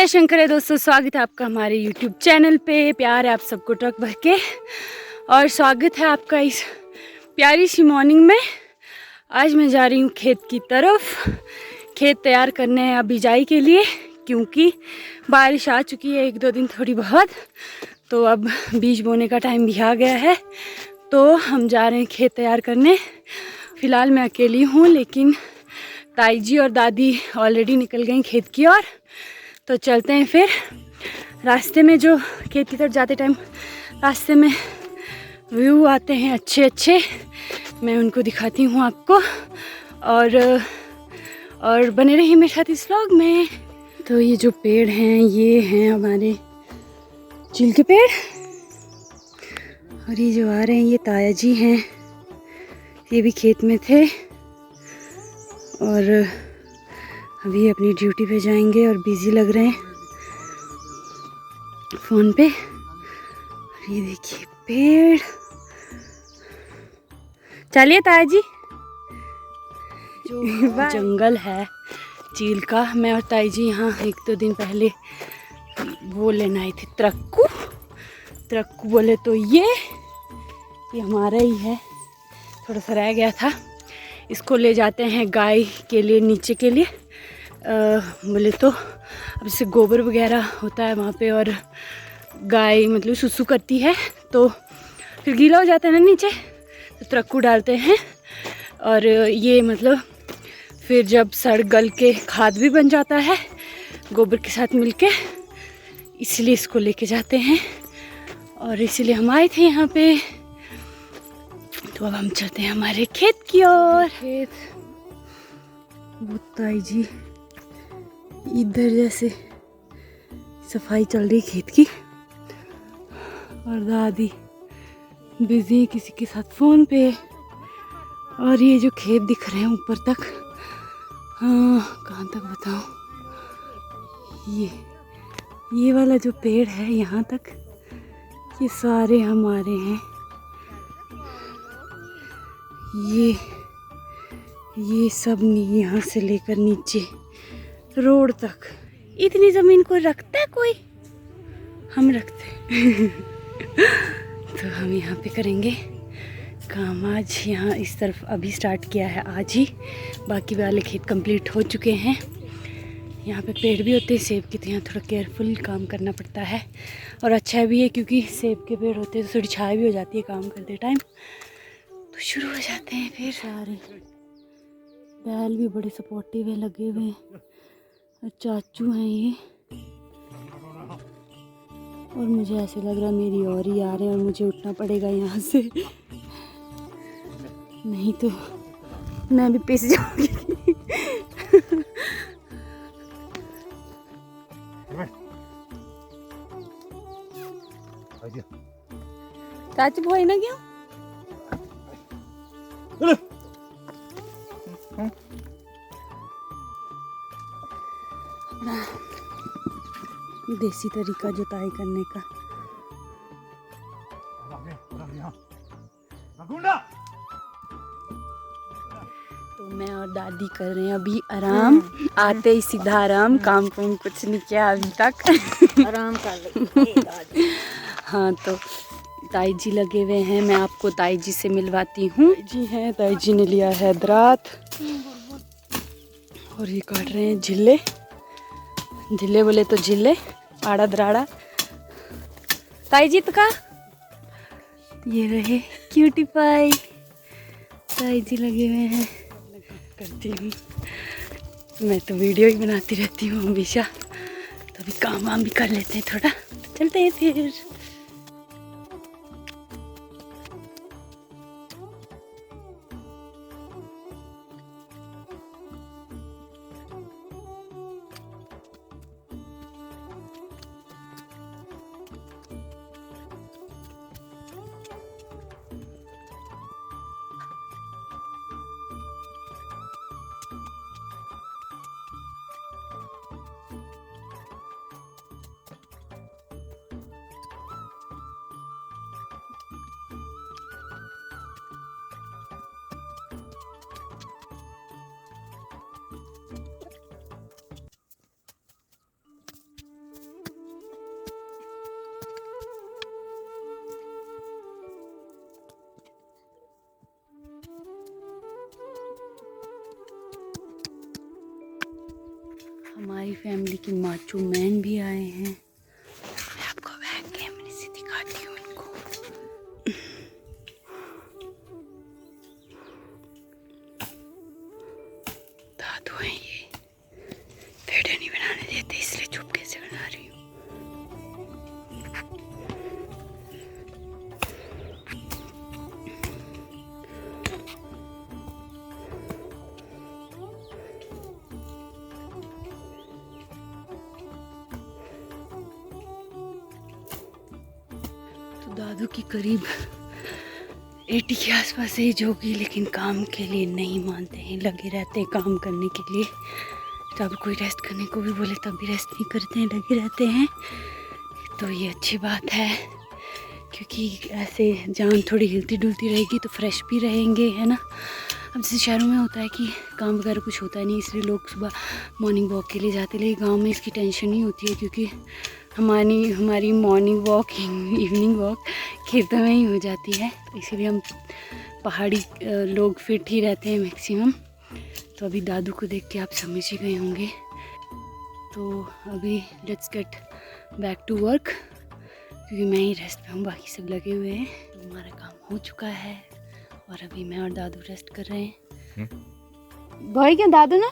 जय शंकर है दोस्तों, स्वागत है आपका हमारे YouTube चैनल पे। प्यार है आप सबको ट्रक भर के, और स्वागत है आपका इस प्यारी सी मॉर्निंग में। आज मैं जा रही हूँ खेत की तरफ। खेत तैयार करने हैं बिजाई के लिए, क्योंकि बारिश आ चुकी है 1-2 दिन थोड़ी बहुत, तो अब बीज बोने का टाइम भी आ गया है। तो हम जा रहे हैं खेत तैयार करने। फ़िलहाल मैं अकेली हूँ, लेकिन ताई जी और दादी ऑलरेडी निकल गई खेत की ओर। तो चलते हैं फिर। रास्ते में जो खेत की तरफ जाते टाइम रास्ते में व्यू आते हैं अच्छे अच्छे, मैं उनको दिखाती हूँ आपको। और बने रहिए मेरे साथ इस व्लॉग में। तो ये जो पेड़ हैं ये हैं हमारे चील के पेड़, और ये जो आ रहे हैं ये ताया जी हैं। ये भी खेत में थे और अभी अपनी ड्यूटी पे जाएंगे और बिजी लग रहे हैं फ़ोन पे। ये देखिए पेड़। चलिए ताया जी। जो जंगल है चील का, मैं और ताई जी यहाँ 1-2 दिन पहले वो लेना आई थी, त्रक्कू बोले तो ये हमारा ही है, थोड़ा सा रह गया था। इसको ले जाते हैं गाय के लिए, नीचे के लिए बोले तो। अब जैसे गोबर वगैरह होता है वहाँ पे, और गाय मतलब सुसु करती है तो फिर गीला हो जाता है ना नीचे, तो त्रक्कू डालते हैं। और ये मतलब फिर जब सड़ गल के खाद भी बन जाता है गोबर के साथ मिलके, इसलिए इसको लेके जाते हैं। और इसीलिए हम आए थे यहाँ पे। तो अब हम चलते हैं हमारे खेत की ओर। खेत वो ताई जी इधर जैसे सफाई चल रही खेत की, और दादी बिजी किसी के साथ फ़ोन पे। और ये जो खेत दिख रहे हैं ऊपर तक, हाँ कहाँ तक बताऊँ, ये वाला जो पेड़ है यहाँ तक, ये सारे हमारे हैं। ये सब यहाँ से लेकर नीचे रोड तक, इतनी ज़मीन कोई रखता है? कोई हम रखते हैं। तो हम यहाँ पे करेंगे काम आज। यहाँ इस तरफ अभी स्टार्ट किया है आज ही, बाकी वाले खेत कंप्लीट हो चुके हैं। यहाँ पे पेड़ भी होते हैं सेब के, तो यहाँ थोड़ा केयरफुल काम करना पड़ता है। और अच्छा भी है क्योंकि सेब के पेड़ होते हैं तो थोड़ी छाया भी हो जाती है काम करते टाइम। तो शुरू हो जाते हैं फिर। सारे बैल भी बड़े सपोर्टिव है, लगे हुए हैं, और चाचू हैं ये। और मुझे ऐसे लग रहा है मेरी और ही आ रहे हैं और मुझे उठना पड़ेगा यहाँ से, नहीं तो मैं भी पिस जाऊंगी। चाचू भाई ना क्यों देसी तरीका जुताई करने का। तो मैं और दादी कर रहे हैं अभी आराम। आते ही सीधा आराम, काम कुछ नहीं किया अभी तक। आराम कर ले। हाँ, तो ताई जी लगे हुए हैं, मैं आपको ताई जी से मिलवाती हूँ। जी हैं, ताई जी ने लिया है दरात, और ये काट रहे हैं झिल्ले बोले तो झिल्ले, आड़ा दराड़ा। ताई जी तो का ये रहे क्यूटी पाई, ताई जी लगे हुए हैं। करती हूँ मैं तो वीडियो ही बनाती रहती हूँ हमेशा, तो अभी काम वाम भी कर लेते हैं थोड़ा, चलते हैं फिर। फैमिली के माचो मैन भी आए हैं। मैं आपको बैक कैमरे से दिखाती हूँ उनको। दादू हैं ये, वीडियो नहीं बनाने देते इसलिए चुपके से बना रही हूँ। दादू की करीब 80 के आसपास एज होगी, लेकिन काम के लिए नहीं मानते हैं, लगे रहते हैं काम करने के लिए। तब कोई रेस्ट करने को भी बोले तब भी रेस्ट नहीं करते हैं, लगे रहते हैं। तो ये अच्छी बात है, क्योंकि ऐसे जान थोड़ी हिलती डुलती रहेगी तो फ्रेश भी रहेंगे, है ना। अब जैसे शहरों में होता है कि काम वगैरह कुछ होता नहीं, इसलिए लोग सुबह मॉर्निंग वॉक के लिए जाते, लेकिन गाँव में इसकी टेंशन नहीं होती है, क्योंकि हमारी मॉर्निंग वॉक इवनिंग वॉक खेतों में ही हो जाती है। तो इसीलिए हम पहाड़ी लोग फिट ही रहते हैं मैक्सिमम। तो अभी दादू को देख के आप समझ ही गए होंगे। तो अभी let's get back to work, क्योंकि मैं ही रेस्ट पे हूँ, बाकी सब लगे हुए हैं। हमारा काम हो चुका है और अभी मैं और दादू रेस्ट कर रहे हैं। भाई क्या दादू ना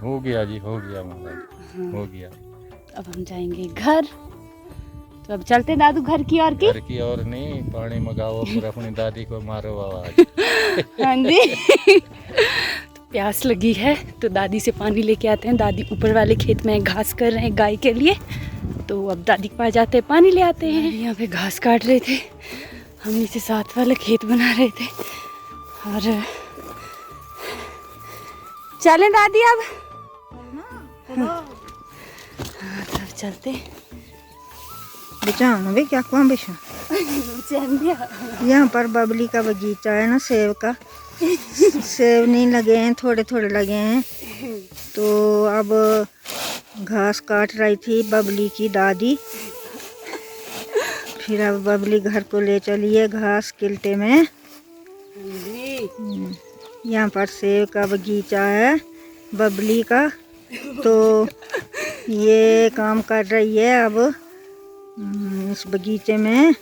हो गया जी, हो गया महाराज, हाँ। हो गया। अब हम जाएंगे घर, तो अब चलते दादू घर की ओर घर की और नहीं, पानी मंगाओ फिर अपनी दादी को मारो आवाज। हाँ जी। तो प्यास लगी है तो दादी से पानी लेके आते हैं। दादी ऊपर वाले खेत में घास कर रहे हैं गाय के लिए, तो अब दादी के पास जाते हैं, पानी ले आते हैं। यहाँ पे घास काट रहे थे, हम नीचे साथ वाला खेत बना रहे थे। और चलें दादी अब? हाँ, तब चलते। बिछाना भी क्या कुआं बिछा। यहाँ पर बबली का बगीचा है ना, सेब का। सेब नहीं लगे हैं, थोड़े थोड़े लगे हैं। तो अब घास काट रही थी बबली की दादी, फिर अब बबली घर को ले चली है घास किल्टे में। यहाँ पर सेब का बगीचा है बबली का, तो ये काम कर रही है अब इस बगीचे में।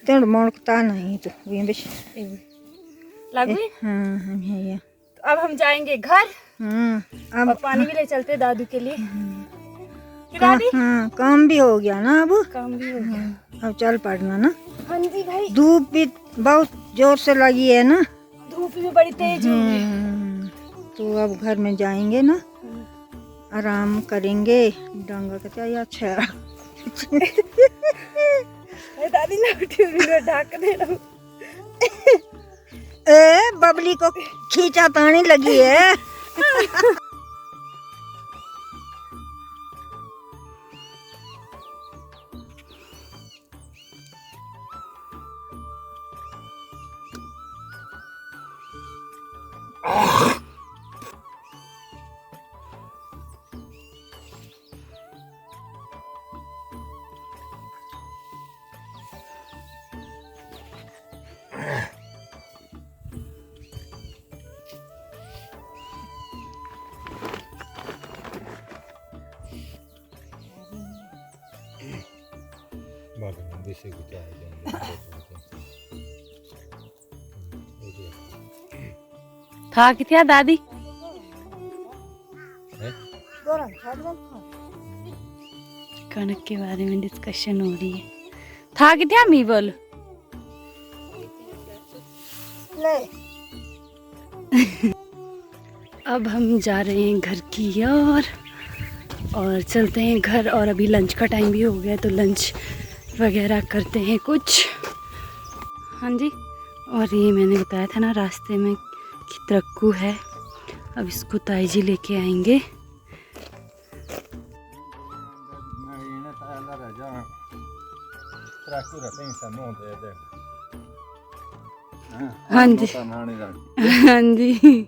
तो मोड़ता नहीं तो लागू है? हाँ हम ये। तो अब हम जाएंगे घर। अब और पानी भी ले चलते दादू के लिए। हाँ काम भी हो गया ना, अब काम भी हो गया। अब चल पड़ना ना। हाँ जी भाई, धूप भी बहुत जोर से लगी है ना, धूप भी बड़ी तेज हो गई। तो अब घर में जाएंगे ना, आराम करेंगे। डांगा का चाहिए अच्छा। दादी ना उठी हुई ढाक दे रहा हूँ। ए बबली को खींचा तानी लगी है। था कितना दादी? कणक के बारे में डिस्कशन हो रही है। था कितना मी बोल? अब हम जा रहे हैं घर की ओर और चलते हैं घर। और अभी लंच का टाइम भी हो गया, तो लंच वगैरह करते हैं कुछ। हाँ जी, और ये मैंने बताया था ना रास्ते में कि त्रक्कू है, अब इसको ताई जी लेके आएंगे। हाँ जी, हाँ जी।